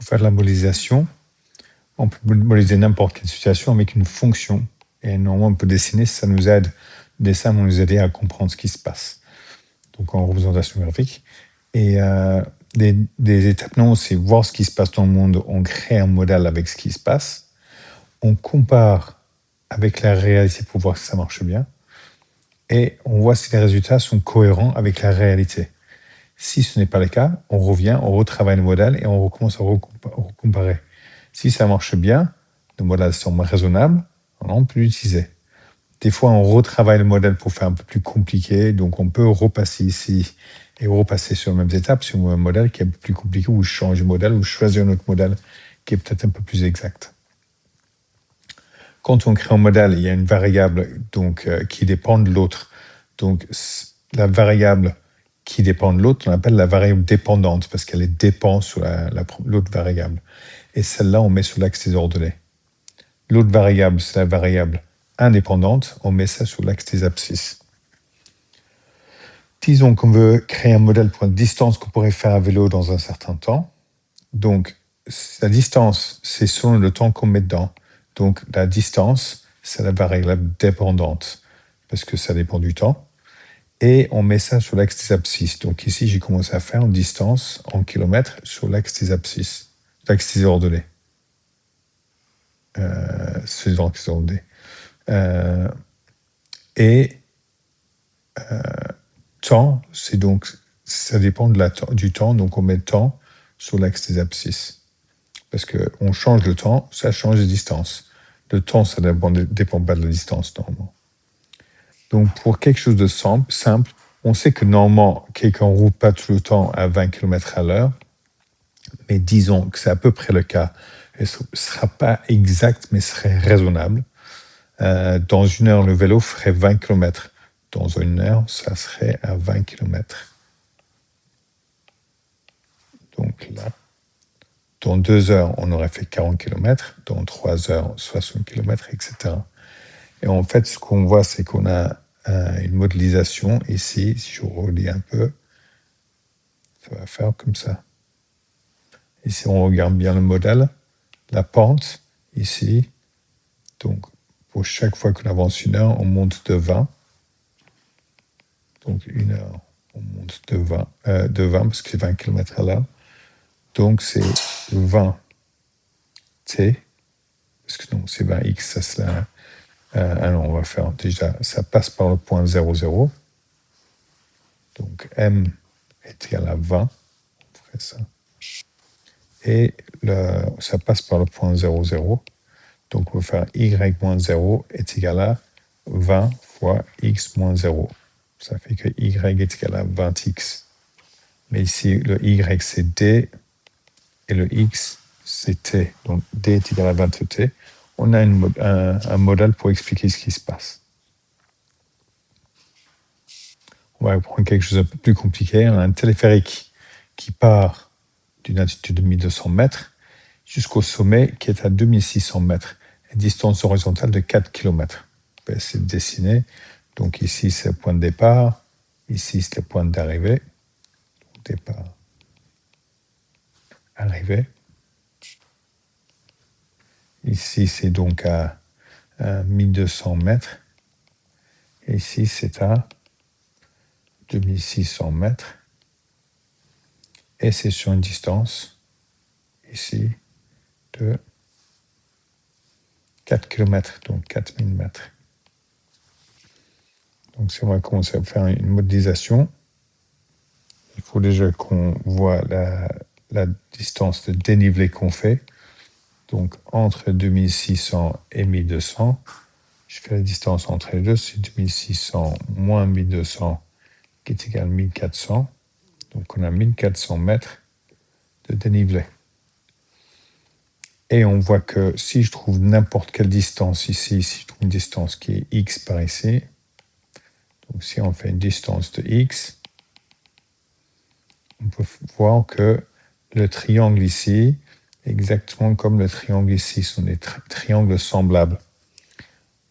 pour faire de la modélisation, on peut modéliser n'importe quelle situation avec une fonction. Et normalement, on peut dessiner, ça nous aide. Le dessin va nous aider à comprendre ce qui se passe. Donc en représentation graphique. Et des étapes, non, c'est voir ce qui se passe dans le monde. On crée un modèle avec ce qui se passe. On compare avec la réalité pour voir si ça marche bien. Et on voit si les résultats sont cohérents avec la réalité. Si ce n'est pas le cas, on revient, on retravaille le modèle et on recommence à recomparer. Si ça marche bien, le modèle semble raisonnable, on peut l'utiliser. Des fois, on retravaille le modèle pour faire un peu plus compliqué, donc on peut repasser ici et repasser sur les mêmes étapes sur un modèle qui est un peu plus compliqué, ou changer de modèle, ou choisir un autre modèle qui est peut-être un peu plus exact. Quand on crée un modèle, il y a une variable qui dépend de l'autre. Donc, la variable qui dépend de l'autre, on l'appelle la variable dépendante parce qu'elle dépend sur l'autre variable. Et celle-là, on met sur l'axe des ordonnées. L'autre variable, c'est la variable indépendante, on met ça sur l'axe des abscisses. Disons qu'on veut créer un modèle pour une distance qu'on pourrait faire à vélo dans un certain temps. Donc, la distance, c'est selon le temps qu'on met dedans. Donc, la distance, c'est la variable dépendante parce que ça dépend du temps. Et on met ça sur l'axe des abscisses. Donc ici, j'ai commencé à faire une distance en kilomètres sur l'axe des abscisses, l'axe des ordonnées. C'est l'axe des ordonnées. Temps, c'est donc, ça dépend du temps, donc on met temps sur l'axe des abscisses. Parce qu'on change le temps, ça change les distances. Le temps, ça ne dépend pas de la distance, normalement. Donc, pour quelque chose de simple, on sait que normalement, quelqu'un ne roule pas tout le temps à 20 km à l'heure, mais disons que c'est à peu près le cas. Ce ne sera pas exact, mais ce serait raisonnable. Dans une heure, le vélo ferait 20 km. Dans une heure, ça serait à 20 km. Donc là, dans 2 heures, on aurait fait 40 km. Dans 3 heures, 60 km, etc. Et en fait, ce qu'on voit, c'est qu'on a une modélisation ici. Si je relis un peu, ça va faire comme ça. Ici, on regarde bien le modèle. La pente, ici. Donc, pour chaque fois qu'on avance une heure, on monte de 20. Donc, une heure, on monte de 20 parce que c'est 20 km à l'heure. Donc, c'est 20 T. Parce que non, c'est 20 X. Ça, c'est alors, on va faire déjà, ça passe par le point 0,0. Donc, M est égal à 20. On ferait ça. Et ça passe par le point 0,0. Donc, on va faire y moins 0 est égal à 20 fois x moins 0. Ça fait que y est égal à 20x. Mais ici, le y, c'est d, et le x, c'est t. Donc, d est égal à 20t. On a un modèle pour expliquer ce qui se passe. On va prendre quelque chose un peu plus compliqué. On a un téléphérique qui part d'une altitude de 1200 mètres jusqu'au sommet qui est à 2600 mètres. Une distance horizontale de 4 km. On va essayer de dessiner. Donc ici, c'est le point de départ. Ici, c'est le point d'arrivée. Départ, arrivée. Ici, c'est donc à 1200 mètres. Ici, c'est à 2600 mètres. Et c'est sur une distance, ici, de 4 km, donc 4000 mètres. Donc, si on va commencer à faire une modélisation, il faut déjà qu'on voit la distance de dénivelé qu'on fait. Donc, entre 2600 et 1200, je fais la distance entre les deux, c'est 2600 moins 1200 qui est égal à 1400. Donc, on a 1400 mètres de dénivelé. Et on voit que si je trouve n'importe quelle distance ici, si je trouve une distance qui est x par ici, donc si on fait une distance de x, on peut voir que le triangle ici, exactement comme le triangle ici, sont des triangles semblables.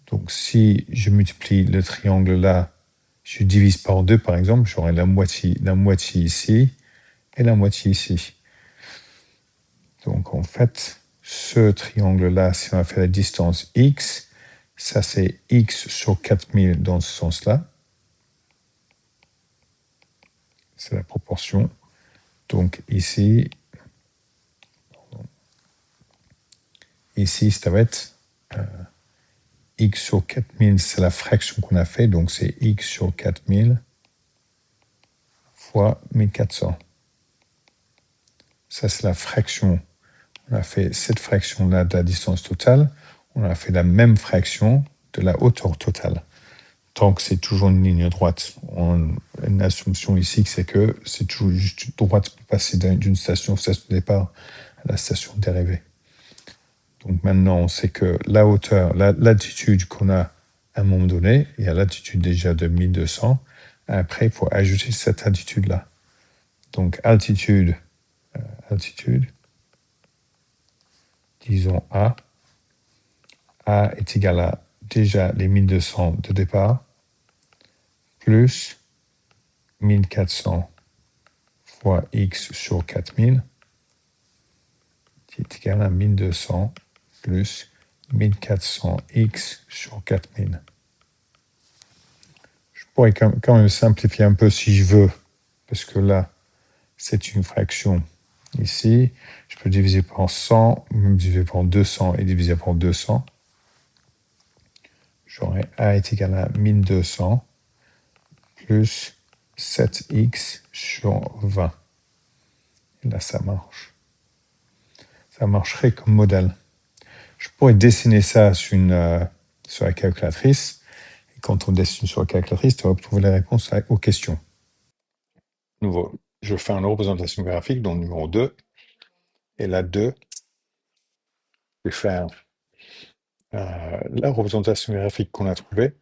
Donc si je multiplie le triangle là, je divise par 2 par exemple, j'aurai la moitié ici et la moitié ici. Donc en fait, ce triangle-là, si on a fait la distance x, ça c'est x sur 4000 dans ce sens-là. C'est la proportion. Donc ici, ça va être x sur 4000, c'est la fraction qu'on a fait, donc c'est x sur 4000 fois 1400. Ça, c'est la fraction. On a fait cette fraction-là de la distance totale. On a fait la même fraction de la hauteur totale. Tant que c'est toujours une ligne droite. Une assumption ici, c'est que c'est toujours juste droite pour passer d'une station de départ à la station d'arrivée. Donc maintenant, on sait que la hauteur, la latitude qu'on a à un moment donné, il y a l'altitude déjà de 1200. Après, il faut ajouter cette altitude-là. Donc altitude, disons A. A est égal à déjà les 1200 de départ, plus 1400 fois x sur 4000, qui est égal à 1200 plus 1400x sur 4000. Je pourrais quand même simplifier un peu si je veux, parce que là, c'est une fraction ici. Je peux diviser par 100, diviser par 200 et diviser par 200. J'aurai A est égal à 1200 plus 7x sur 20. Et là, ça marche. Ça marcherait comme modèle. Je pourrais dessiner ça sur la calculatrice. Et quand on dessine sur la calculatrice, tu vas trouver la réponse aux questions. Nouveau, je fais une représentation graphique, donc numéro 2. Et là, 2, je vais faire la représentation graphique qu'on a trouvée.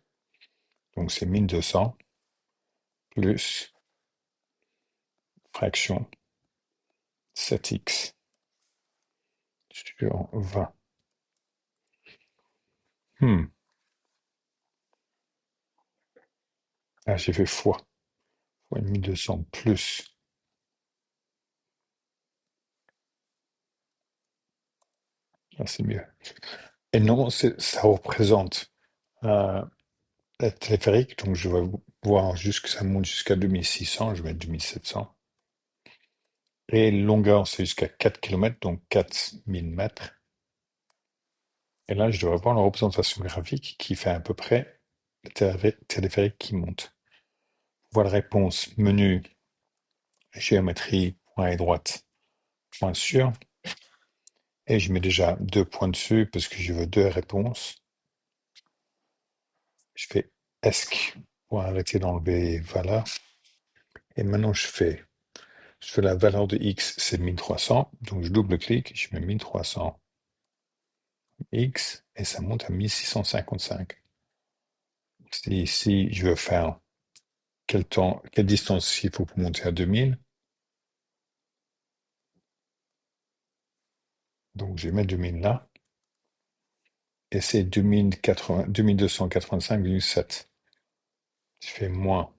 Donc, c'est 1200 plus fraction 7x sur 20. Ah, j'ai fait fois. Fois 1200 plus. Là, c'est mieux. Et non, ça représente la téléphérique. Donc, je vais voir que ça monte jusqu'à 2600. Je vais mettre 2700. Et longueur, c'est jusqu'à 4 km, donc 4000 mètres. Et là, je devrais voir la représentation graphique qui fait à peu près le téléphérique qui monte. Voilà la réponse, menu, géométrie, point et droite, point sûr. Et je mets déjà 2 points dessus parce que je veux 2 réponses. Je fais ESC pour arrêter d'enlever valeur. Et maintenant, je fais la valeur de x, c'est 1300. Donc, je double-clique, je mets 1300 x et ça monte à 1655. Ici, je veux faire quelle distance il faut pour monter à 2000. Donc, je vais mettre 2000 là. Et c'est 2285,7. Je fais moins.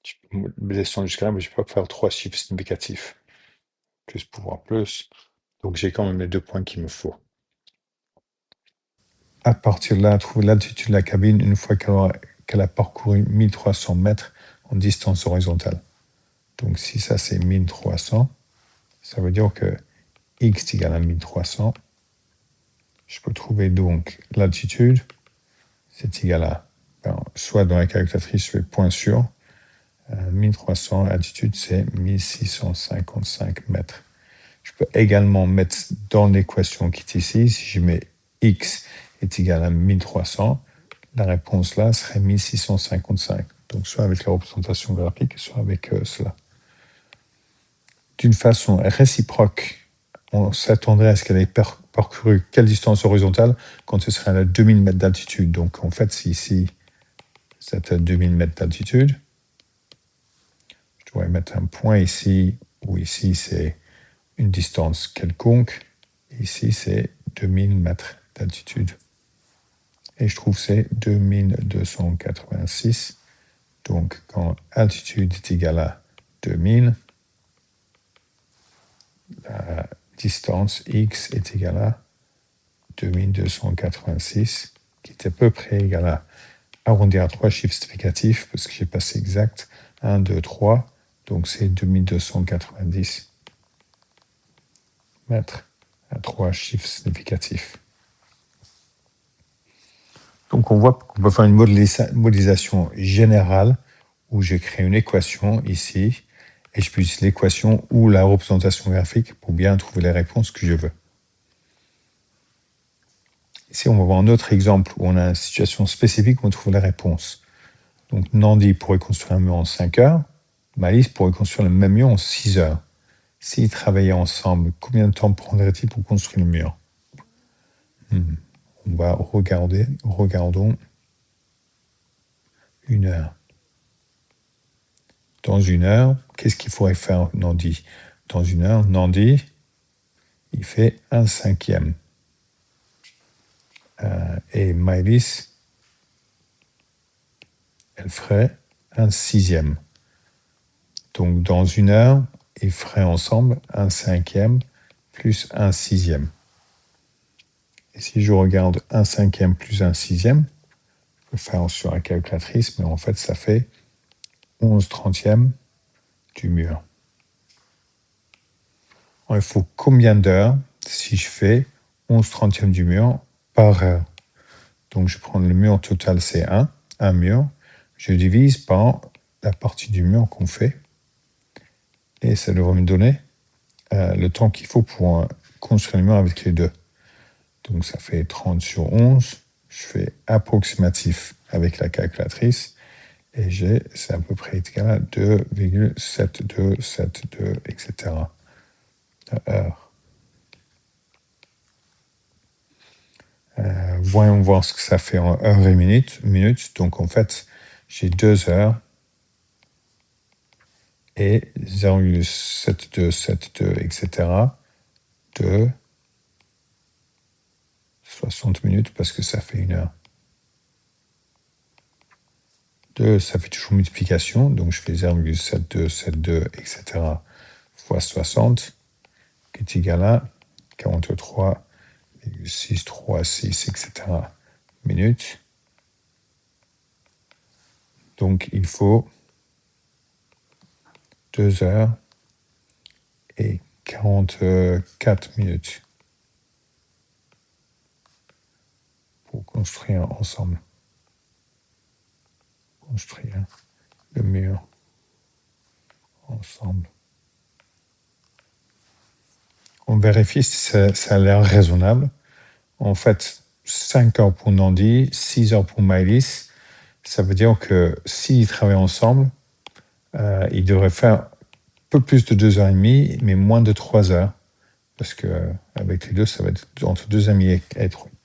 Je peux descendre jusqu'à là, mais je ne peux pas faire 3 chiffres significatifs. Plus pouvoir plus. Donc, j'ai quand même les 2 points qu'il me faut. À partir de là, trouver l'altitude de la cabine une fois qu'elle a parcouru 1300 mètres en distance horizontale. Donc, si ça, c'est 1300, ça veut dire que x est égal à 1300. Je peux trouver donc l'altitude. C'est égal à, soit dans la calculatrice, je fais point sûr. 1300, altitude, c'est 1655 mètres. Je peux également mettre dans l'équation qui est ici, si je mets x est égal à 1300, la réponse là serait 1655. Donc soit avec la représentation graphique, soit avec cela. D'une façon réciproque, on s'attendrait à ce qu'elle ait parcouru quelle distance horizontale quand ce serait à 2000 mètres d'altitude. Donc en fait, si ici c'est à 2000 mètres d'altitude, je dois mettre un point ici, où ici c'est une distance quelconque. Ici c'est 2000 mètres d'altitude. Et je trouve que c'est 2286. Donc quand altitude est égale à 2000, la distance x est égale à 2286, qui est à peu près égal à arrondir à 3 chiffres significatifs, parce que j'ai passé exact 1, 2, 3, donc c'est 2290 mètres à 3 chiffres significatifs. Donc on voit qu'on peut faire une modélisation générale où je crée une équation ici et je peux utiliser l'équation ou la représentation graphique pour bien trouver les réponses que je veux. Ici, on va voir un autre exemple où on a une situation spécifique où on trouve la réponse. Donc Nandi pourrait construire un mur en 5 heures, Malice pourrait construire le même mur en 6 heures. S'ils travaillaient ensemble, combien de temps prendrait-il pour construire le mur? On va regardons 1 heure. Dans 1 heure, qu'est-ce qu'il faudrait faire Nandi? Dans 1 heure, Nandi, il fait 1/5. Et Maëlys, elle ferait 1/6. Donc dans 1 heure, ils feraient ensemble 1/5 plus 1/6. Et si je regarde 1/5 plus 1/6, je peux faire sur la calculatrice, mais en fait ça fait 11/30 du mur. Alors, il faut combien d'heures si je fais 11/30 du mur par heure? Donc je prends le mur total, c'est 1 mur. Je divise par la partie du mur qu'on fait. Et ça devrait me donner le temps qu'il faut pour construire le mur avec les deux. Donc ça fait 30 sur 11. Je fais approximatif avec la calculatrice. Et c'est à peu près égal à 2,7272, etc. heures. Voyons voir ce que ça fait en heures et minutes. Donc en fait, j'ai 2 heures et 0,7272, etc. de 60 minutes parce que ça fait 1 heure. 2, ça fait toujours multiplication, donc je fais 0,7272, etc. fois 60, qui est égal à 43,636, etc. minutes. Donc il faut 2 heures et 44 minutes pour construire ensemble. Construire le mur ensemble. On vérifie si ça a l'air raisonnable. En fait, 5 heures pour Nandi, 6 heures pour Maëlys. Ça veut dire que s'ils travaillent ensemble, ils devraient faire un peu plus de 2h30, mais moins de 3 heures. Parce qu'avec les deux, ça va être entre 2h30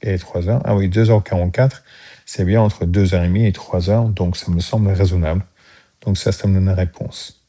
et 3 heures. Ah oui, 2h44, c'est bien entre 2h30 et 3 heures, donc ça me semble raisonnable. Donc ça me donne la réponse.